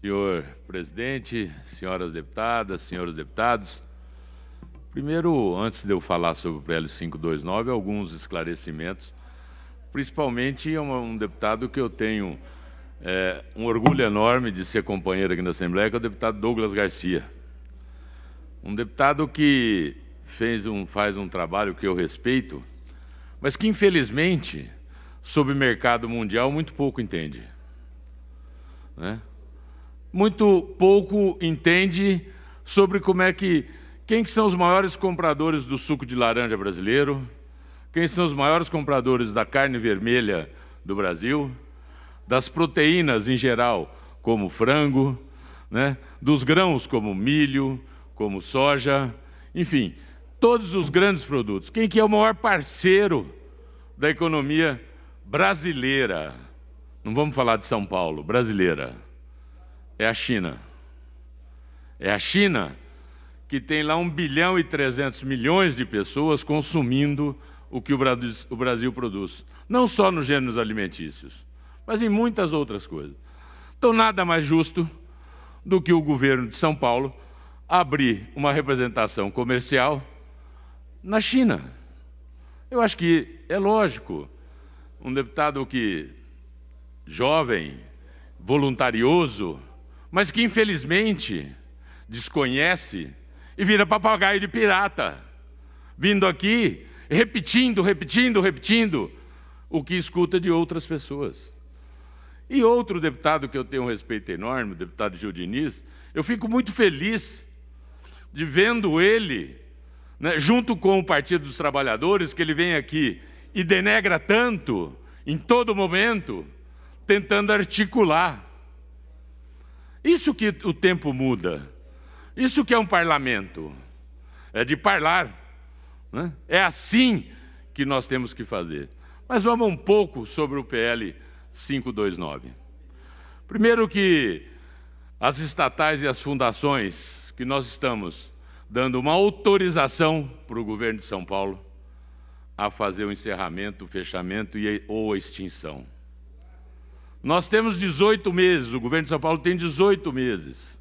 Senhor presidente, senhoras deputadas, senhores deputados, primeiro, antes de eu falar sobre o PL 529, alguns esclarecimentos, principalmente um deputado que eu tenho um orgulho enorme de ser companheiro aqui na Assembleia, que é o deputado Douglas Garcia. Um deputado que faz um trabalho que eu respeito, mas que, infelizmente, sobre o mercado mundial, muito pouco entende, né? Muito pouco entende sobre quem que são os maiores compradores do suco de laranja brasileiro, quem são os maiores compradores da carne vermelha do Brasil, das proteínas em geral, como frango, né? Dos grãos como milho, como soja, enfim, todos os grandes produtos. Quem que é o maior parceiro da economia brasileira? Não vamos falar de São Paulo, brasileira. É a China. É a China que tem lá 1,3 bilhão de pessoas consumindo o que o Brasil produz. Não só nos gêneros alimentícios, mas em muitas outras coisas. Então, nada mais justo do que o governo de São Paulo abrir uma representação comercial na China. Eu acho que é lógico, um deputado jovem, voluntarioso, mas que infelizmente desconhece e vira papagaio de pirata, vindo aqui repetindo o que escuta de outras pessoas. E outro deputado que eu tenho um respeito enorme, o deputado Gil Diniz, eu fico muito feliz de vendo ele, né, junto com o Partido dos Trabalhadores, que ele vem aqui e denegra tanto, em todo momento, tentando articular. Isso que o tempo muda, isso que é um parlamento, é de parlar, né? É assim que nós temos que fazer. Mas vamos um pouco sobre o PL 529. Primeiro que as estatais e as fundações que nós estamos dando uma autorização para o governo de São Paulo a fazer o encerramento, o fechamento ou a extinção. Nós temos 18 meses, o governo de São Paulo tem 18 meses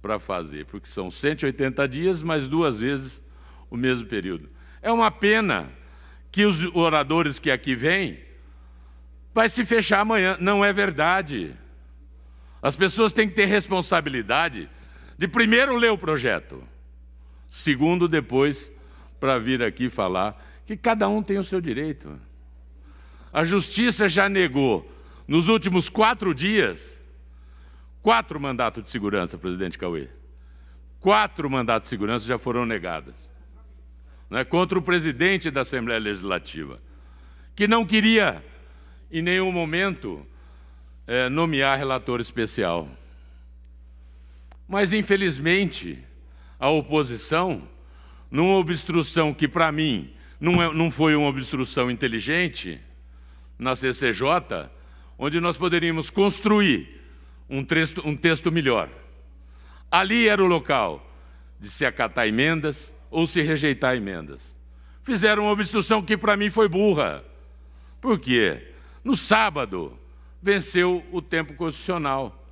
para fazer, porque são 180 dias, mais 2 vezes o mesmo período. É uma pena que os oradores que aqui vêm vai se fechar amanhã. Não é verdade. As pessoas têm que ter responsabilidade de primeiro ler o projeto, segundo depois para vir aqui falar que cada um tem o seu direito. A Justiça já negou nos últimos 4 dias, 4 mandatos de segurança, presidente Cauê. 4 mandatos de segurança já foram negados, né, contra o presidente da Assembleia Legislativa, que não queria, em nenhum momento, nomear relator especial. Mas, infelizmente, a oposição, numa obstrução que, para mim, não foi uma obstrução inteligente, na CCJ, onde nós poderíamos construir um texto melhor. Ali era o local de se acatar emendas ou se rejeitar emendas. Fizeram uma obstrução que para mim foi burra. Por quê? No sábado, venceu o tempo constitucional.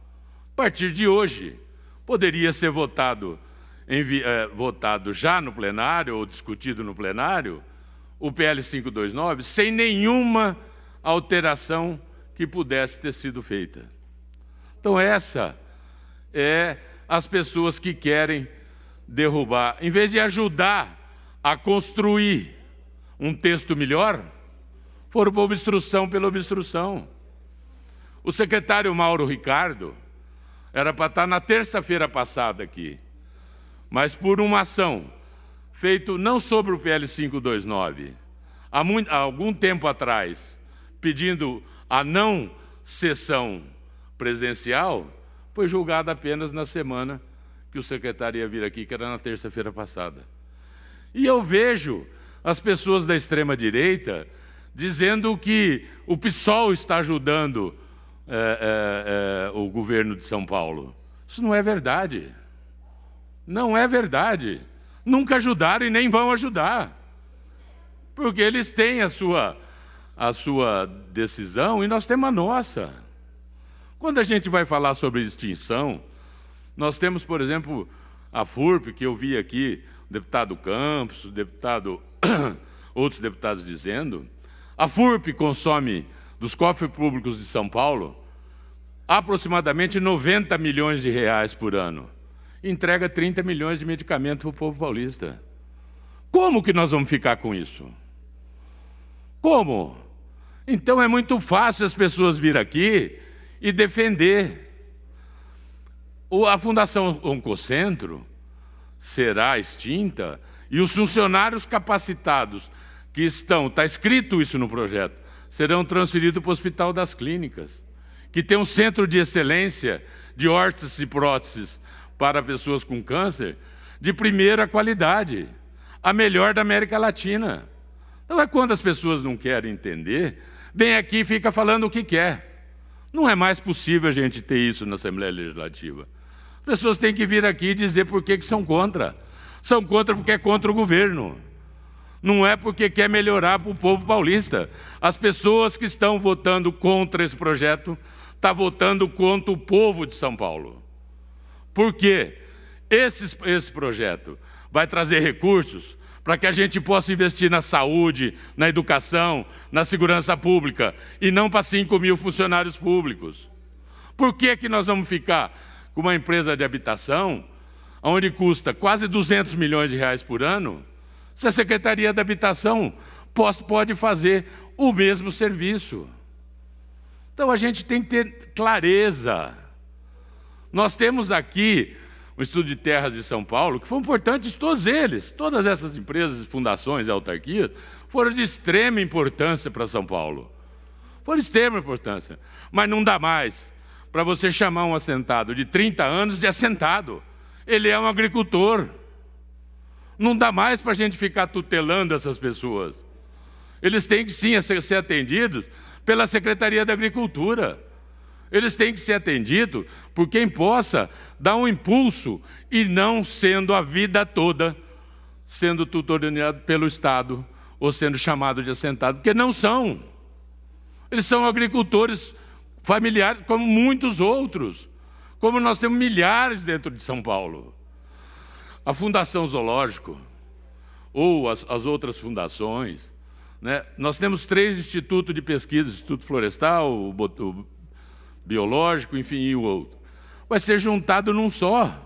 A partir de hoje, poderia ser votado já no plenário ou discutido no plenário o PL 529 sem nenhuma alteração que pudesse ter sido feita. Então essa é as pessoas que querem derrubar. Em vez de ajudar a construir um texto melhor, foram para obstrução pela obstrução. O secretário Mauro Ricardo era para estar na terça-feira passada aqui, mas por uma ação feita não sobre o PL 529, há algum tempo atrás, pedindo a não sessão presencial, foi julgada apenas na semana que o secretário ia vir aqui, que era na terça-feira passada. E eu vejo as pessoas da extrema-direita dizendo que o PSOL está ajudando o governo de São Paulo. Isso não é verdade. Não é verdade. Nunca ajudaram e nem vão ajudar. Porque eles têm a sua decisão e nós temos a nossa. Quando a gente vai falar sobre extinção, nós temos, por exemplo, a FURP, que eu vi aqui, o deputado Campos, outros deputados dizendo, a FURP consome, dos cofres públicos de São Paulo, aproximadamente 90 milhões de reais por ano. Entrega 30 milhões de medicamentos para o povo paulista. Como que nós vamos ficar com isso? Como? Então é muito fácil as pessoas vir aqui e defender. A Fundação Oncocentro será extinta e os funcionários capacitados que está escrito isso no projeto, serão transferidos para o Hospital das Clínicas, que tem um centro de excelência de órteses e próteses para pessoas com câncer de primeira qualidade, a melhor da América Latina. Então, quando as pessoas não querem entender, vem aqui e fica falando o que quer. Não é mais possível a gente ter isso na Assembleia Legislativa. As pessoas têm que vir aqui e dizer por que são contra. São contra porque é contra o governo. Não é porque quer melhorar para o povo paulista. As pessoas que estão votando contra esse projeto estão votando contra o povo de São Paulo. Por quê? Esse projeto vai trazer recursos para que a gente possa investir na saúde, na educação, na segurança pública, e não para 5 mil funcionários públicos. Por que nós vamos ficar com uma empresa de habitação, onde custa quase 200 milhões de reais por ano, se a Secretaria da Habitação pode fazer o mesmo serviço? Então a gente tem que ter clareza. Nós temos aqui o Instituto de Terras de São Paulo, que foram importantes todos eles, todas essas empresas, fundações e autarquias, foram de extrema importância para São Paulo. Foram de extrema importância. Mas não dá mais para você chamar um assentado de 30 anos de assentado. Ele é um agricultor. Não dá mais para a gente ficar tutelando essas pessoas. Eles têm que, sim, ser atendidos pela Secretaria da Agricultura. Eles têm que ser atendidos por quem possa dar um impulso e não sendo a vida toda sendo tutorado pelo Estado ou sendo chamado de assentado, porque não são. Eles são agricultores familiares como muitos outros, como nós temos milhares dentro de São Paulo. A Fundação Zoológico, ou as outras fundações, né? Nós temos 3 institutos de pesquisa, o Instituto Florestal, o Biológico, enfim, e o outro. Vai ser juntado num só.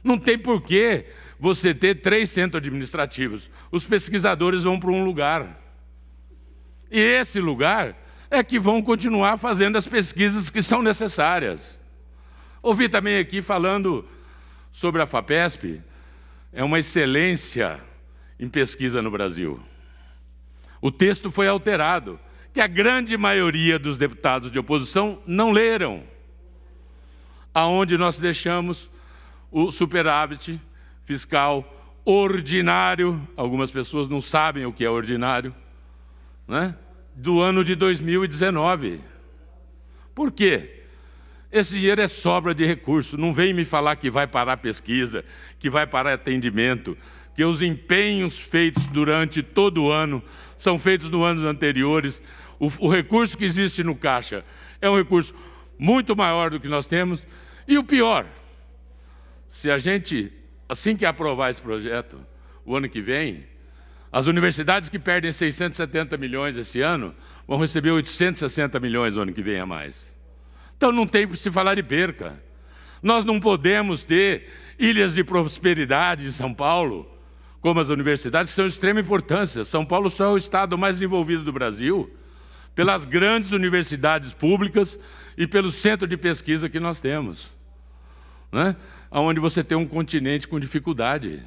Não tem porquê você ter 3 centros administrativos. Os pesquisadores vão para um lugar. E esse lugar é que vão continuar fazendo as pesquisas que são necessárias. Ouvi também aqui falando sobre a FAPESP, é uma excelência em pesquisa no Brasil. O texto foi alterado, que a grande maioria dos deputados de oposição não leram, aonde nós deixamos o superávit fiscal ordinário, algumas pessoas não sabem o que é ordinário, né? Do ano de 2019. Por quê? Esse dinheiro é sobra de recurso. Não vem me falar que vai parar pesquisa, que vai parar atendimento, que os empenhos feitos durante todo o ano são feitos nos anos anteriores. O recurso que existe no caixa é um recurso muito maior do que nós temos. E o pior, se a gente, assim que aprovar esse projeto, o ano que vem, as universidades que perdem 670 milhões esse ano vão receber 860 milhões no ano que vem a mais. Então não tem por se falar de perca. Nós não podemos ter ilhas de prosperidade em São Paulo, como as universidades, que são de extrema importância. São Paulo só é o estado mais desenvolvido do Brasil, pelas grandes universidades públicas e pelo centro de pesquisa que nós temos, né? Onde você tem um continente com dificuldade.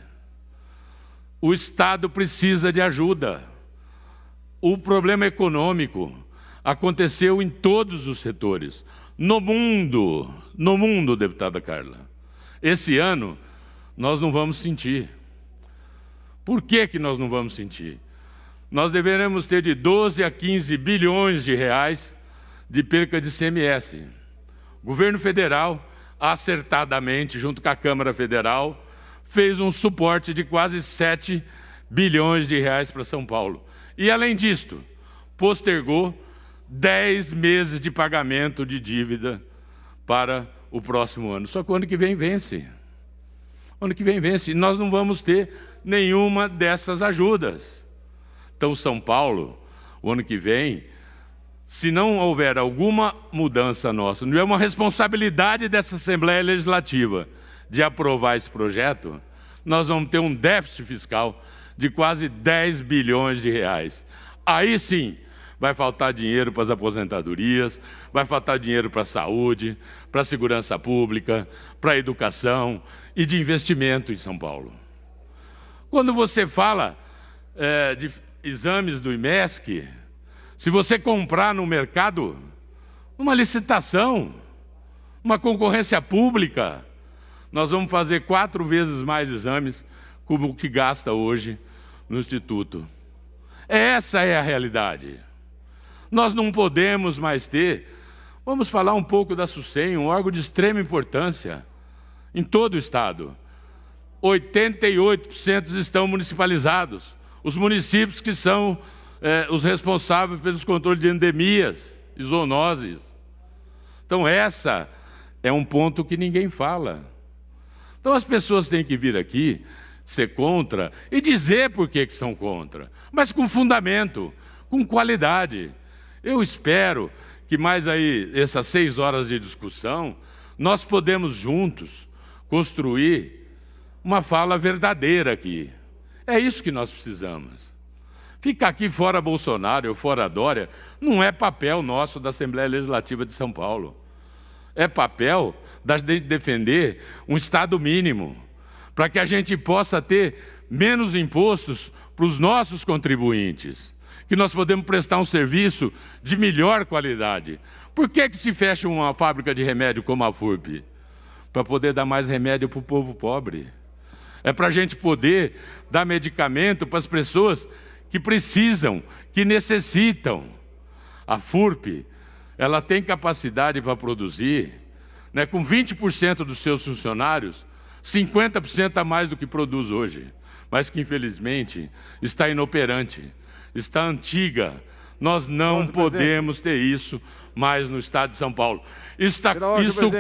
O Estado precisa de ajuda. O problema econômico aconteceu em todos os setores. No mundo, deputada Carla, esse ano nós não vamos sentir. Por que nós não vamos sentir? Nós deveremos ter de 12 a 15 bilhões de reais de perca de ICMS. O governo federal, acertadamente, junto com a Câmara Federal, fez um suporte de quase 7 bilhões de reais para São Paulo. E, além disto, postergou 10 meses de pagamento de dívida para o próximo ano. Só que o ano que vem vence. O ano que vem vence. E nós não vamos ter nenhuma dessas ajudas. Então, São Paulo, o ano que vem, se não houver alguma mudança nossa, não é uma responsabilidade dessa Assembleia Legislativa de aprovar esse projeto, nós vamos ter um déficit fiscal de quase 10 bilhões de reais. Aí sim, vai faltar dinheiro para as aposentadorias, vai faltar dinheiro para a saúde, para a segurança pública, para a educação e de investimento em São Paulo. Quando você fala de exames do IMESC, se você comprar no mercado, uma licitação, uma concorrência pública, nós vamos fazer 4 vezes mais exames como o que gasta hoje no Instituto. Essa é a realidade. Nós não podemos mais ter, vamos falar um pouco da SUSEM, um órgão de extrema importância em todo o Estado. 88% estão municipalizados. Os municípios que são os responsáveis pelos controles de endemias e zoonoses. Então, essa é um ponto que ninguém fala. Então, as pessoas têm que vir aqui, ser contra e dizer por que são contra, mas com fundamento, com qualidade. Eu espero que mais aí, essas 6 horas de discussão, nós podemos juntos construir uma fala verdadeira aqui. É isso que nós precisamos. Ficar aqui fora Bolsonaro ou fora Dória não é papel nosso da Assembleia Legislativa de São Paulo. É papel de defender um Estado mínimo, para que a gente possa ter menos impostos para os nossos contribuintes, que nós podemos prestar um serviço de melhor qualidade. Por que se fecha uma fábrica de remédio como a FURP? Para poder dar mais remédio para o povo pobre. É para a gente poder dar medicamento para as pessoas que precisam, que necessitam. A FURP, ela tem capacidade para produzir, né, com 20% dos seus funcionários, 50% a mais do que produz hoje, mas que infelizmente está inoperante, está antiga. Nós não podemos ter isso mais no Estado de São Paulo. Isso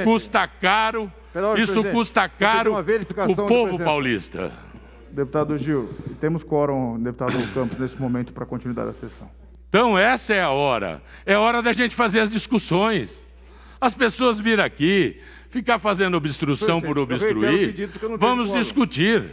custa caro, isso custa caro para o povo paulista. Deputado Gil, temos quórum, deputado Campos, nesse momento para a continuidade da sessão. Então essa é hora da gente fazer as discussões. As pessoas virem aqui, ficar fazendo obstrução por obstruir, vamos discutir.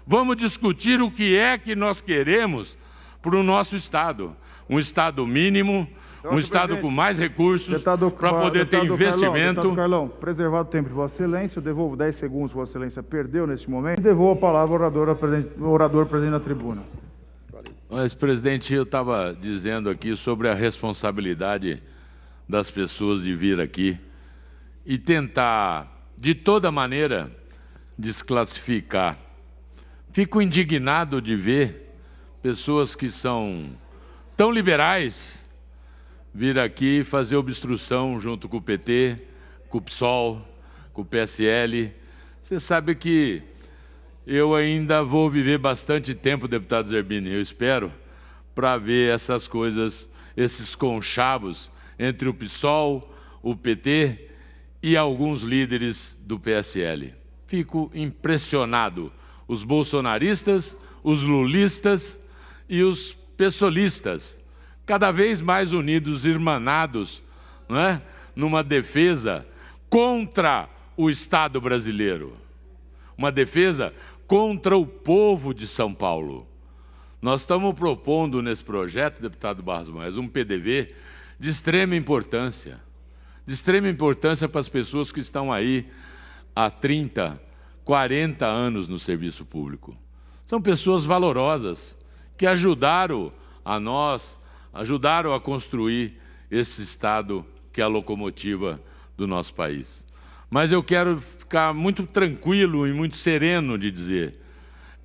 Vamos discutir o que é que nós queremos para o nosso Estado. Um Estado mínimo, um Estado com mais recursos, para poder ter investimento. Deputado Carlão, preservado o tempo de Vossa Excelência, eu devolvo 10 segundos, Vossa Excelência perdeu neste momento, e devolvo a palavra ao orador presente na tribuna. Mas, presidente, eu estava dizendo aqui sobre a responsabilidade das pessoas de vir aqui e tentar, de toda maneira, desclassificar. Fico indignado de ver pessoas que são tão liberais vir aqui fazer obstrução junto com o PT, com o PSOL, com o PSL. Você sabe que eu ainda vou viver bastante tempo, deputado Zerbini, eu espero, para ver essas coisas, esses conchavos entre o PSOL, o PT e alguns líderes do PSL. Fico impressionado. Os bolsonaristas, os lulistas e os pessoalistas, cada vez mais unidos, irmanados, não é? Numa defesa contra o Estado brasileiro. Uma defesa contra o povo de São Paulo. Nós estamos propondo nesse projeto, deputado Barros Moraes, um PDV de extrema importância para as pessoas que estão aí há 30, 40 anos no serviço público. São pessoas valorosas, que ajudaram a nós, ajudaram a construir esse Estado que é a locomotiva do nosso país. Mas eu quero ficar muito tranquilo e muito sereno de dizer,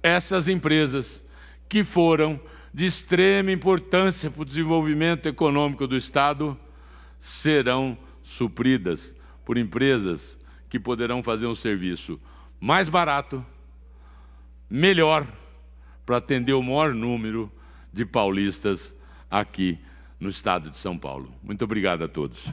essas empresas que foram de extrema importância para o desenvolvimento econômico do Estado serão supridas por empresas que poderão fazer um serviço mais barato, melhor, para atender o maior número de paulistas aqui no estado de São Paulo. Muito obrigado a todos.